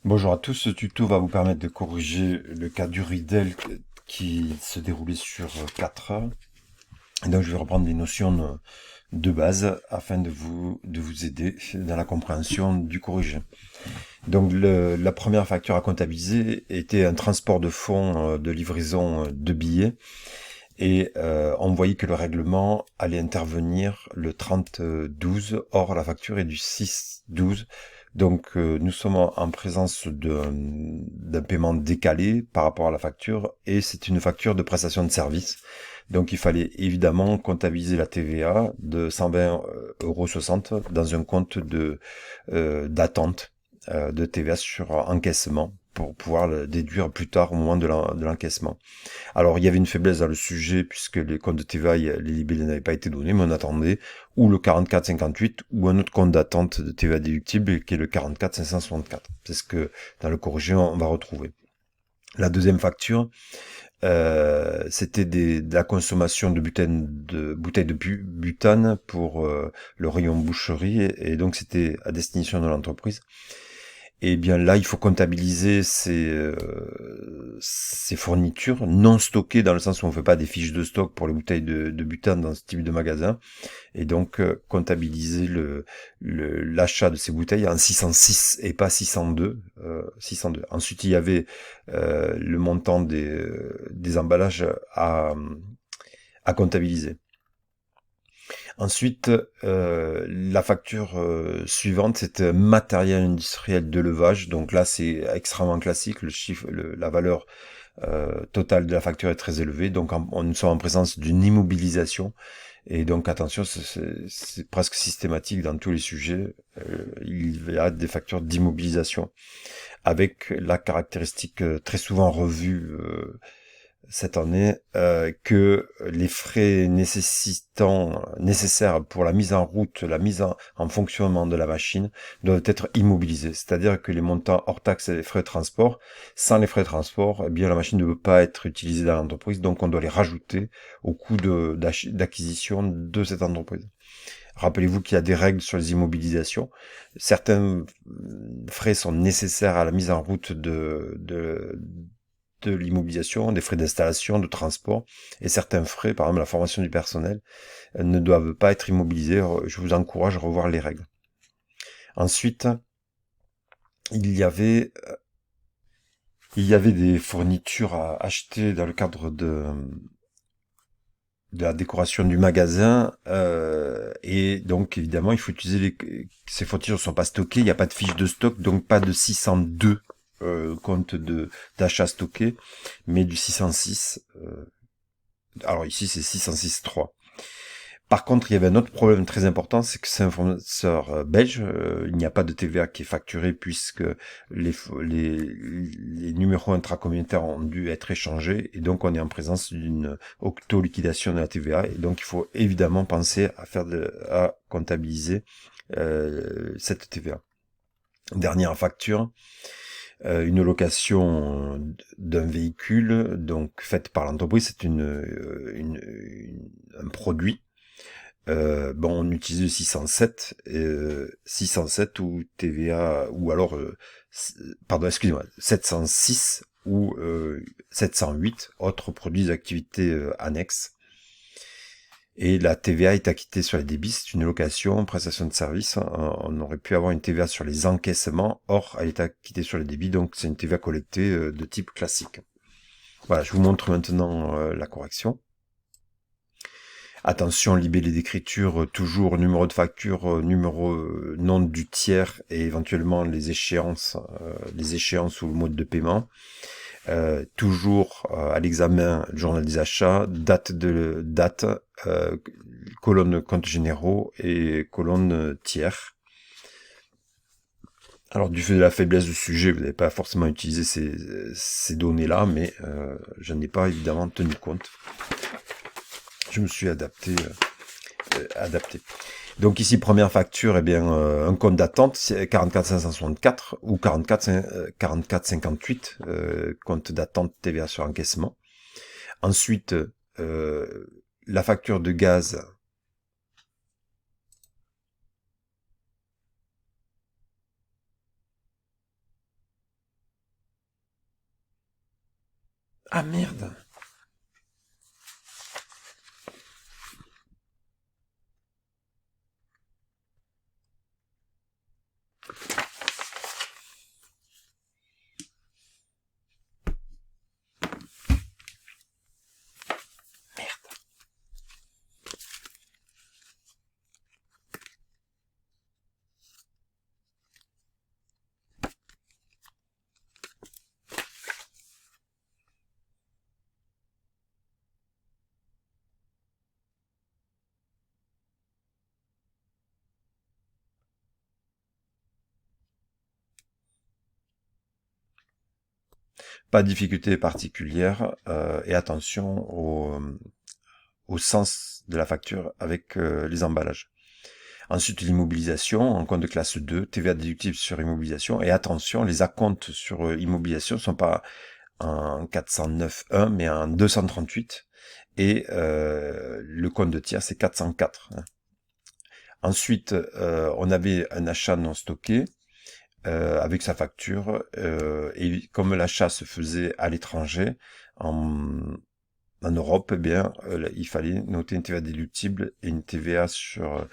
Bonjour à tous, ce tuto va vous permettre de corriger le cas du Riddle qui se déroulait sur 4 heures. Et donc je vais reprendre des notions de base afin de vous aider dans la compréhension du corrigé. Donc la première facture à comptabiliser était un transport de fonds de livraison de billets. Et on voyait que le règlement allait intervenir le 30-12, or la facture est du 6-12. Donc nous sommes en présence d'un paiement décalé par rapport à la facture, et c'est une facture de prestation de service. Donc il fallait évidemment comptabiliser la TVA de 120,60 € dans un compte d'attente de TVA sur encaissement pour pouvoir le déduire plus tard au moment de l'encaissement. Alors, il y avait une faiblesse dans le sujet puisque les comptes de TVA, les libellés n'avaient pas été donnés, mais on attendait ou le 4458 ou un autre compte d'attente de TVA déductible qui est le 44564. C'est ce que dans le corrigé on va retrouver. La deuxième facture, c'était de la consommation de bouteilles de butane pour le rayon boucherie, et donc c'était à destination de l'entreprise. Et bien là, il faut comptabiliser ces fournitures non stockées, dans le sens où on ne fait pas des fiches de stock pour les bouteilles de butane dans ce type de magasin. Et donc comptabiliser l'achat de ces bouteilles en 606 et pas 602. 602. Ensuite, il y avait le montant des emballages à comptabiliser. Ensuite, la facture suivante, c'était matériel industriel de levage. Donc là, c'est extrêmement classique. Le chiffre, la valeur totale de la facture est très élevée. Donc nous sommes en présence d'une immobilisation. Et donc attention, c'est presque systématique dans tous les sujets. Il y a des factures d'immobilisation avec la caractéristique très souvent revue cette année, que les frais nécessaires pour la mise en route, la mise en fonctionnement de la machine doivent être immobilisés. C'est-à-dire que les montants hors taxes et les frais de transport, sans les frais de transport, eh bien la machine ne peut pas être utilisée dans l'entreprise, donc on doit les rajouter au coût d'acquisition de cette entreprise. Rappelez-vous qu'il y a des règles sur les immobilisations. Certains frais sont nécessaires à la mise en route de l'immobilisation, des frais d'installation, de transport, et certains frais, par exemple la formation du personnel, ne doivent pas être immobilisés. Je vous encourage à revoir les règles. Ensuite, il y avait, il y avait des fournitures à acheter dans le cadre de la décoration du magasin, et donc évidemment il faut utiliser ces fournitures ne sont pas stockées, il n'y a pas de fiche de stock, donc pas de 602 compte d'achat stocké, mais du 606. Alors ici c'est 606.3. Par contre, il y avait un autre problème très important, c'est que c'est un fournisseur belge. Il n'y a pas de TVA qui est facturé puisque les numéros intracommunautaires ont dû être échangés, et donc on est en présence d'une auto-liquidation de la TVA, et donc il faut évidemment penser à comptabiliser cette TVA. Dernière facture, une location d'un véhicule, donc faite par l'entreprise, c'est un produit. Bon, on utilise le 607, 607 ou TVA, ou alors, pardon, excusez-moi, 706 ou 708, autres produits d'activité annexes. Et la TVA est acquittée sur les débits, c'est une location, prestation de service. On aurait pu avoir une TVA sur les encaissements, or elle est acquittée sur les débits, donc c'est une TVA collectée de type classique. Voilà, je vous montre maintenant la correction. Attention, libellé d'écriture, toujours numéro de facture, numéro nom du tiers, et éventuellement les échéances ou le mode de paiement. Toujours à l'examen, le journal des achats, date, colonne comptes généraux et colonne tiers. Alors du fait de la faiblesse du sujet, vous n'avez pas forcément utilisé ces données-là, mais je n'en ai pas évidemment tenu compte. Je me suis adapté. Donc ici, première facture, eh bien, un compte d'attente, c'est 44 564 ou 44 58, compte d'attente TVA sur encaissement. Ensuite, la facture de gaz, Ah merde. Pas de difficulté particulière et attention au sens de la facture avec les emballages. Ensuite, l'immobilisation en compte de classe 2, TVA déductible sur immobilisation. Et attention, les acomptes sur immobilisation ne sont pas en 409.1, mais en 238. Et le compte de tiers, c'est 404. Ensuite, on avait un achat non stocké avec sa facture. Et comme l'achat se faisait à l'étranger, en Europe, eh bien, il fallait noter une TVA déductible et une TVA sur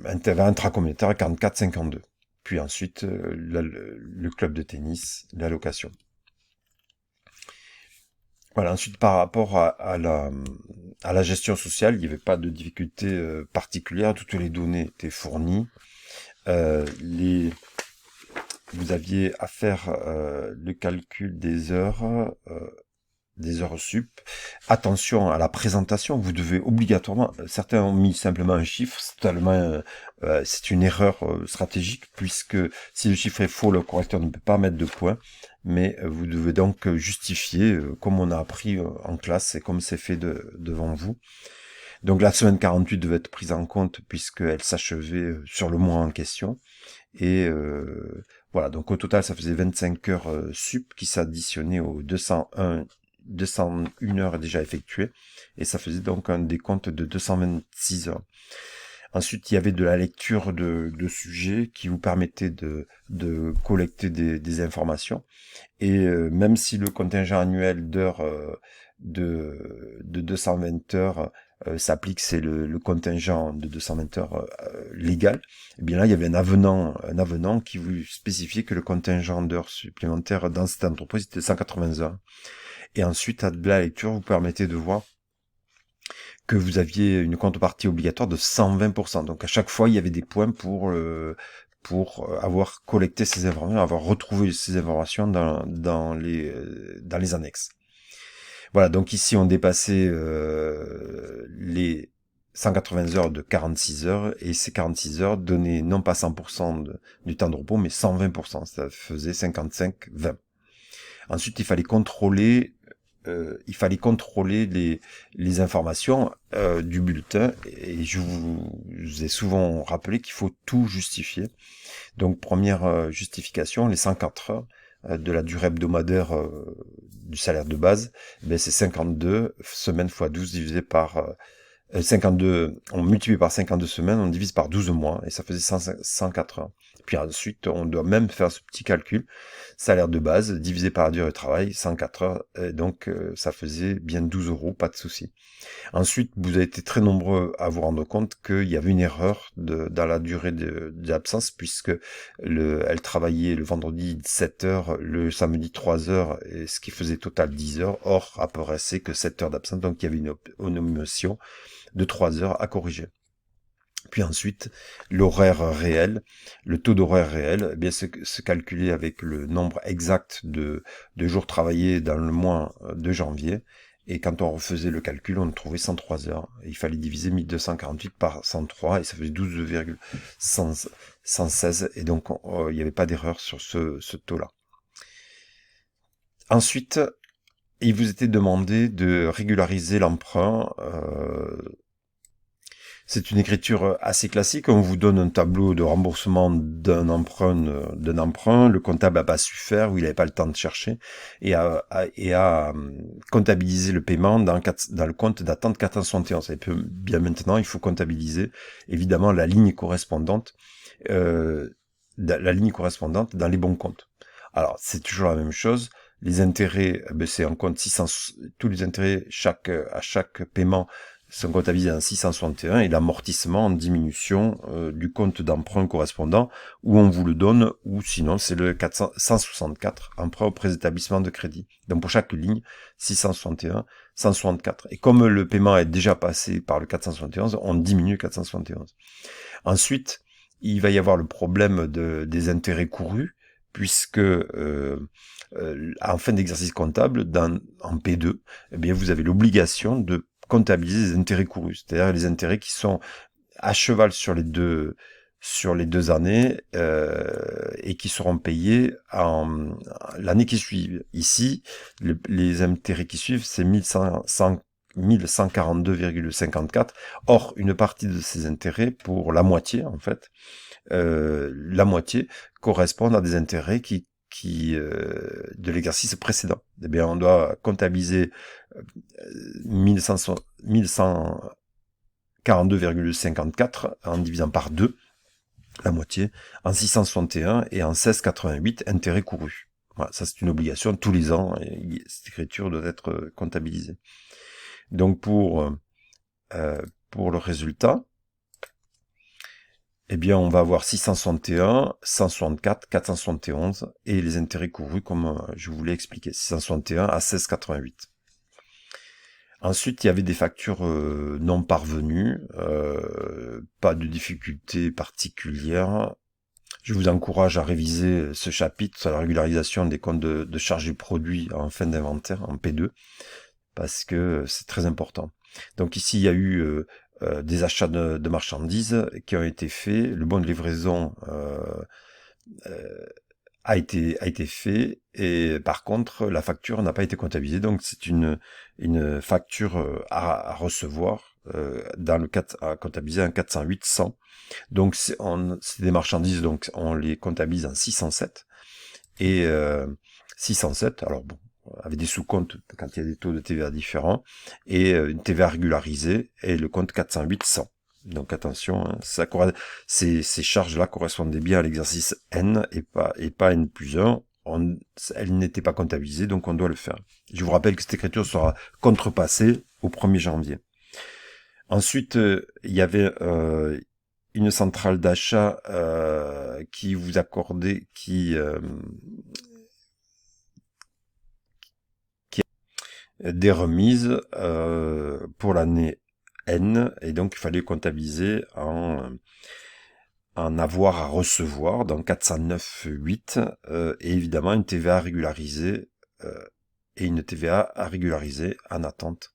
un TVA intracommunautaire à 44,52. Puis ensuite, le club de tennis, la location. Voilà, ensuite par rapport à la gestion sociale, il n'y avait pas de difficulté particulière, toutes les données étaient fournies. Vous aviez à faire le calcul des heures sup. Attention à la présentation, vous devez obligatoirement, certains ont mis simplement un chiffre, c'est une erreur stratégique, puisque si le chiffre est faux, le correcteur ne peut pas mettre de points, mais vous devez donc justifier, comme on a appris en classe et comme c'est fait devant vous. Donc la semaine 48 devait être prise en compte, puisqu'elle s'achevait sur le mois en question, et voilà, donc au total ça faisait 25 heures sup qui s'additionnaient aux 201 heures déjà effectuées, et ça faisait donc un décompte de 226 heures. Ensuite, il y avait de la lecture de sujets qui vous permettait de collecter des informations, et même si le contingent annuel d'heures de 220 heures s'applique, c'est le contingent de 220 heures légal, et bien là il y avait un avenant qui vous spécifiait que le contingent d'heures supplémentaires dans cette entreprise était 180 heures. Et ensuite, à de la lecture, vous permettez de voir que vous aviez une contrepartie obligatoire de 120%. Donc à chaque fois, il y avait des points pour avoir collecté ces informations, avoir retrouvé ces informations dans les annexes. Voilà, donc ici on dépassait les 180 heures de 46 heures, et ces 46 heures donnaient non pas 100% du temps de repos, mais 120%, ça faisait 55-20. Ensuite, il fallait contrôler les informations du bulletin, et je vous ai souvent rappelé qu'il faut tout justifier. Donc première justification, les 104 heures de la durée hebdomadaire du salaire de base, ben c'est 52 semaines fois 12 divisé par 52, on multiplie par 52 semaines, on divise par 12 mois, et ça faisait 104 heures. Puis ensuite, on doit même faire ce petit calcul, salaire de base, divisé par la durée de travail, 104 heures, et donc ça faisait bien 12 euros, pas de souci. Ensuite, vous avez été très nombreux à vous rendre compte qu'il y avait une erreur dans la durée de l'absence, puisque elle travaillait le vendredi 7 heures, le samedi 3 heures, et ce qui faisait total 10 heures. Or, apparaissait que 7 heures d'absence, donc il y avait une omission de 3 heures à corriger. Puis ensuite, l'horaire réel, le taux d'horaire réel, eh bien se calculait avec le nombre exact de jours travaillés dans le mois de janvier. Et quand on refaisait le calcul, on trouvait 103 heures. Il fallait diviser 1248 par 103, et ça faisait 12,116. Et donc, il n'y avait pas d'erreur sur ce taux-là. Ensuite, il vous était demandé de régulariser l'emprunt. C'est une écriture assez classique. On vous donne un tableau de remboursement d'un emprunt, Le comptable n'a pas su faire, ou il n'avait pas le temps de chercher, et a comptabilisé le paiement dans le compte d'attente 471. Et puis, bien maintenant, il faut comptabiliser évidemment la ligne correspondante dans les bons comptes. Alors, c'est toujours la même chose. Les intérêts, c'est en compte 600, tous les intérêts à chaque paiement sont comptabilisés en 661 et l'amortissement en diminution du compte d'emprunt correspondant où on vous le donne ou sinon c'est le 164 emprunt auprès d'établissements de crédit. Donc pour chaque ligne, 661, 164. Et comme le paiement est déjà passé par le 471, on diminue le 471. Ensuite, il va y avoir le problème des intérêts courus puisque en fin d'exercice comptable, en P2, eh bien, vous avez l'obligation de comptabiliser les intérêts courus, c'est-à-dire les intérêts qui sont à cheval sur les deux années et qui seront payés en l'année qui suit. Ici, les intérêts qui suivent, c'est 1142,54. Or, une partie de ces intérêts, pour la moitié en fait, la moitié correspondent à des intérêts qui de l'exercice précédent. Eh bien, on doit comptabiliser 1142,54 en divisant par 2, la moitié, en 661 et en 1688 intérêts courus. Voilà, ça c'est une obligation tous les ans, et cette écriture doit être comptabilisée. Donc pour le résultat, eh bien, on va avoir 661, 164, 471 et les intérêts courus comme je vous l'ai expliqué, 661 à 16,88. Ensuite, il y avait des factures non parvenues, pas de difficultés particulières. Je vous encourage à réviser ce chapitre sur la régularisation des comptes de charges du produit en fin d'inventaire, en P2, parce que c'est très important. Donc ici, il y a eu des achats de marchandises qui ont été faits. Le bon de livraison a été fait et par contre la facture n'a pas été comptabilisée. Donc c'est une facture à recevoir dans le 4 à comptabiliser en 408-100. Donc c'est des marchandises, donc on les comptabilise en 607 et 607. Alors bon, avec des sous-comptes quand il y a des taux de TVA différents, et une TVA régularisée, et le compte 408-100. Donc attention, hein, ces charges-là correspondaient bien à l'exercice N et pas N plus 1. Elles n'étaient pas comptabilisées, donc on doit le faire. Je vous rappelle que cette écriture sera contrepassée au 1er janvier. Ensuite, il y avait une centrale d'achat qui vous accordait, qui des remises pour l'année N, et donc il fallait comptabiliser en avoir à recevoir dans 409.8 et évidemment une TVA régularisée et une TVA à régulariser en attente.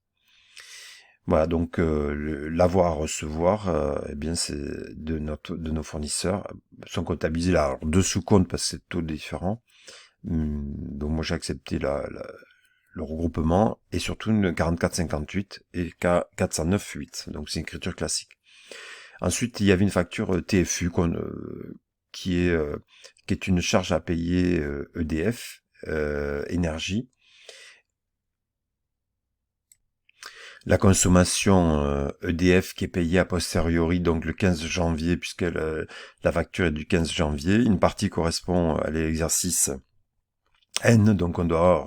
Voilà, donc l'avoir à recevoir, eh bien c'est de nos fournisseurs sont comptabilisés là, alors deux sous-comptes parce que c'est taux différent. Donc moi j'ai accepté le regroupement et surtout une 44,58 et 409,8. Donc c'est une écriture classique. Ensuite, il y avait une facture TFU qui est une charge à payer EDF, énergie. La consommation EDF qui est payée a posteriori, donc le 15 janvier, puisque la facture est du 15 janvier. Une partie correspond à l'exercice N, donc on doit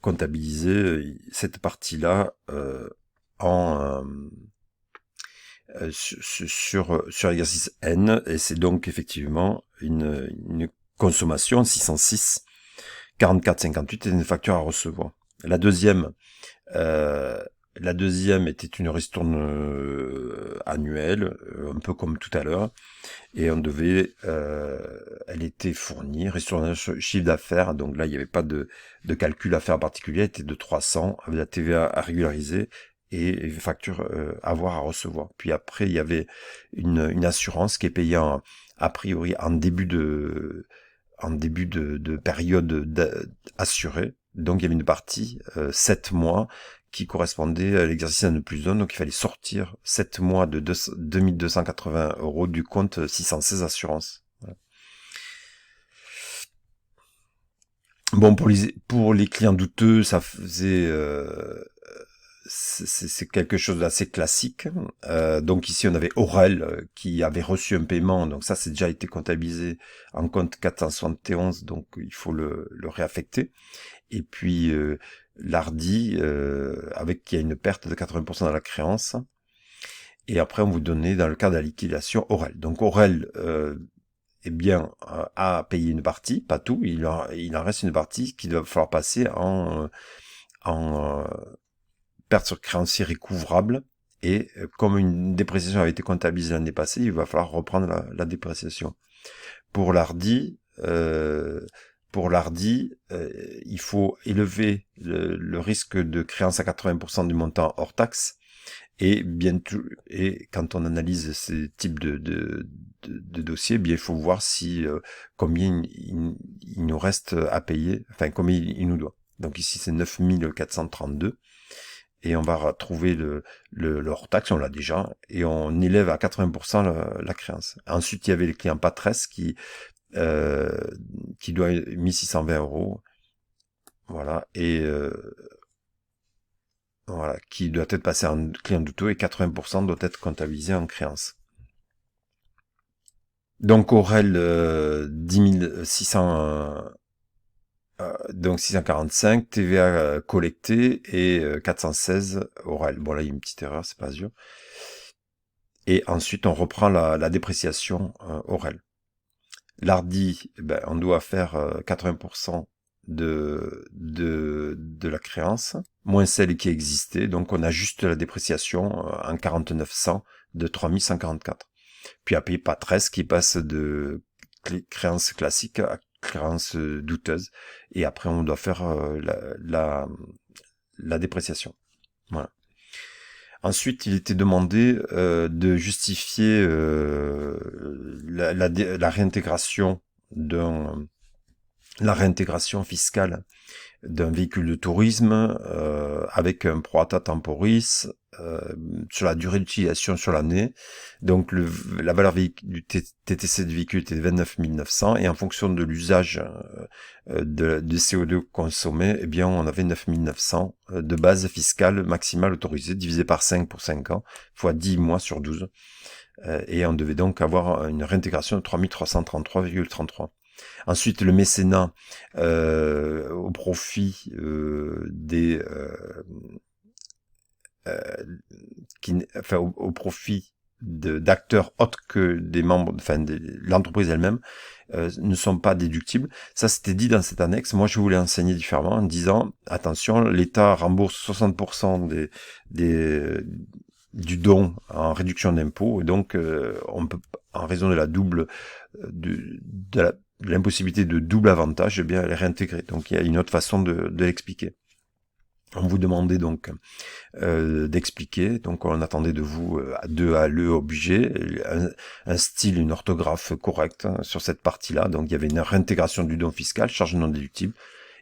comptabiliser cette partie-là en sur l'exercice N, et c'est donc effectivement une consommation 606 44,58 et une facture à recevoir. La deuxième était une ristourne annuelle, un peu comme tout à l'heure, et on devait, elle était fournie, ristourne chiffre d'affaires, donc là il n'y avait pas de calcul à faire particulier, elle était de 300, avec la TVA à régulariser, et facture avoir à recevoir. Puis après, il y avait une assurance qui est payée a priori en début de période assurée. Donc il y avait une partie 7 mois qui correspondait à l'exercice N plus 1, donc il fallait sortir 7 mois de 2280 € du compte 616 assurance. Voilà. Bon, pour les clients douteux, ça faisait c'est quelque chose d'assez classique. Donc ici, on avait Aurel qui avait reçu un paiement. Donc ça, c'est déjà été comptabilisé en compte 471. Donc il faut le réaffecter. Et puis l'Hardy, avec qui a une perte de 80% dans la créance. Et après, on vous donnait dans le cas de la liquidation Aurel. Donc Aurel, eh bien, a payé une partie, pas tout. Il en reste une partie qui doit falloir passer en perte sur créancier recouvrable. Et comme une dépréciation avait été comptabilisée l'année passée, il va falloir reprendre la dépréciation. Pour l'Hardy, il faut élever le risque de créance à 80% du montant hors taxe. Et quand on analyse ces types de dossiers, bien il faut voir si combien il nous reste à payer, enfin combien il nous doit. Donc ici c'est 9432 et on va trouver le hors taxe, on l'a déjà, et on élève à 80% la créance. Ensuite il y avait le client Patresse qui doit 1620 €, voilà, et voilà, qui doit être passé en client douteux et 80% doit être comptabilisé en créance. Donc Aurel 10 600, donc 645, TVA collectée et 416 Aurel. Bon là il y a une petite erreur, c'est pas sûr. Et ensuite on reprend la dépréciation Aurel. L'Hardy, ben, on doit faire 80% de la créance, moins celle qui existait, donc on ajuste la dépréciation en 4900 de 3144. Puis après, Patresse qui passe de créance classique à créance douteuse, et après on doit faire la dépréciation. Voilà. Ensuite, il était demandé de justifier la réintégration la réintégration fiscale d'un véhicule de tourisme avec un prorata temporis sur la durée d'utilisation sur l'année. Donc la valeur du TTC de véhicule était de 29 900 et en fonction de l'usage de CO2 consommé, eh bien on avait 9 900 de base fiscale maximale autorisée divisé par 5 pour 5 ans fois 10 mois sur 12. Et on devait donc avoir une réintégration de 3333,33. Ensuite, le mécénat au profit au profit d'acteurs autres que des membres, enfin de l'entreprise elle-même, ne sont pas déductibles. Ça, c'était dit dans cette annexe. Moi, je voulais enseigner différemment en disant, attention, l'État rembourse 60% du don en réduction d'impôt, et donc on peut, en raison de la double de l'impossibilité de double avantage, eh bien les réintégrer. Donc il y a une autre façon de l'expliquer. On vous demandait donc d'expliquer, donc on attendait de vous de à le objet, un style, une orthographe correcte sur cette partie-là. Donc il y avait une réintégration du don fiscal, charge non déductible.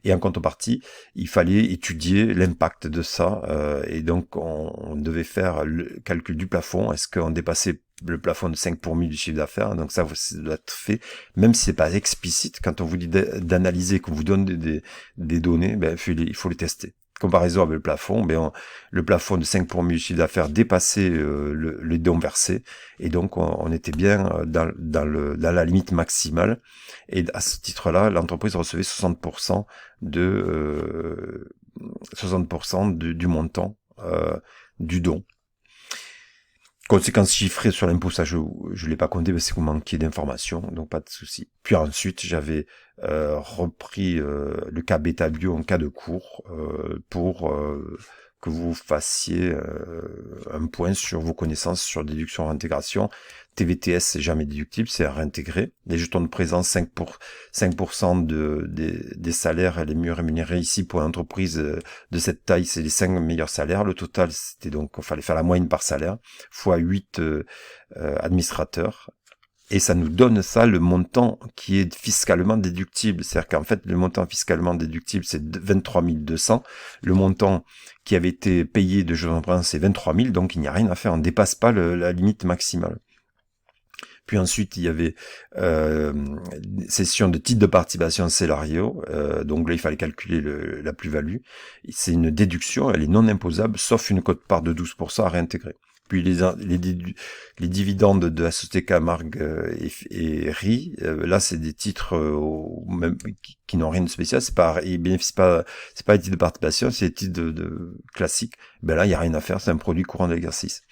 Et en contrepartie, il fallait étudier l'impact de ça. Et donc, on devait faire le calcul du plafond. Est-ce qu'on dépassait le plafond de 5 pour 1000 du chiffre d'affaires? Donc ça doit être fait. Même si c'est pas explicite, quand on vous dit d'analyser, qu'on vous donne des données, ben, il faut les tester. Comparaison avec le plafond, ben le plafond de 5 pour 1000 du chiffre d'affaires dépassait les dons versés, et donc on était bien dans la limite maximale, et à ce titre-là, l'entreprise recevait 60% du montant du don. Conséquences chiffrées sur l'impôt, ça je l'ai pas compté parce que vous manquiez d'informations, donc pas de souci. Puis ensuite, j'avais repris le cas bêta bio en cas de cours pour que vous fassiez un point sur vos connaissances sur déduction et réintégration. TVTS, c'est jamais déductible, c'est à réintégrer. Les jetons de présence, 5% des salaires les mieux rémunérés ici pour une entreprise de cette taille, c'est les 5 meilleurs salaires. Le total, c'était donc, il fallait faire la moyenne par salaire, fois 8 administrateurs. Et ça nous donne ça, le montant qui est fiscalement déductible. C'est-à-dire qu'en fait, le montant fiscalement déductible, c'est 23 200. Le montant qui avait été payé de jetons de présence, c'est 23 000. Donc, il n'y a rien à faire. On ne dépasse pas la limite maximale. Puis ensuite, il y avait session de titre de participation Celario. Donc là, il fallait calculer la plus-value. C'est une déduction, elle est non imposable, sauf une quote-part de 12% à réintégrer. Puis les dividendes de la société Camargue et RI, là c'est des titres même, qui n'ont rien de spécial, ils bénéficient pas, c'est pas des titres de participation, c'est des titres de classiques. Ben là il y a rien à faire, c'est un produit courant de l'exercice.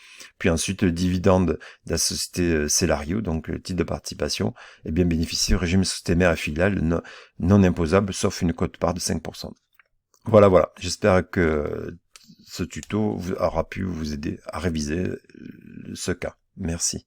Puis ensuite le dividende de la société Celario, donc le titre de participation, est bien bénéficié au régime société mère et filiale non imposable, sauf une quote-part de 5%. Voilà. J'espère que ce tuto aura pu vous aider à réviser ce cas. Merci.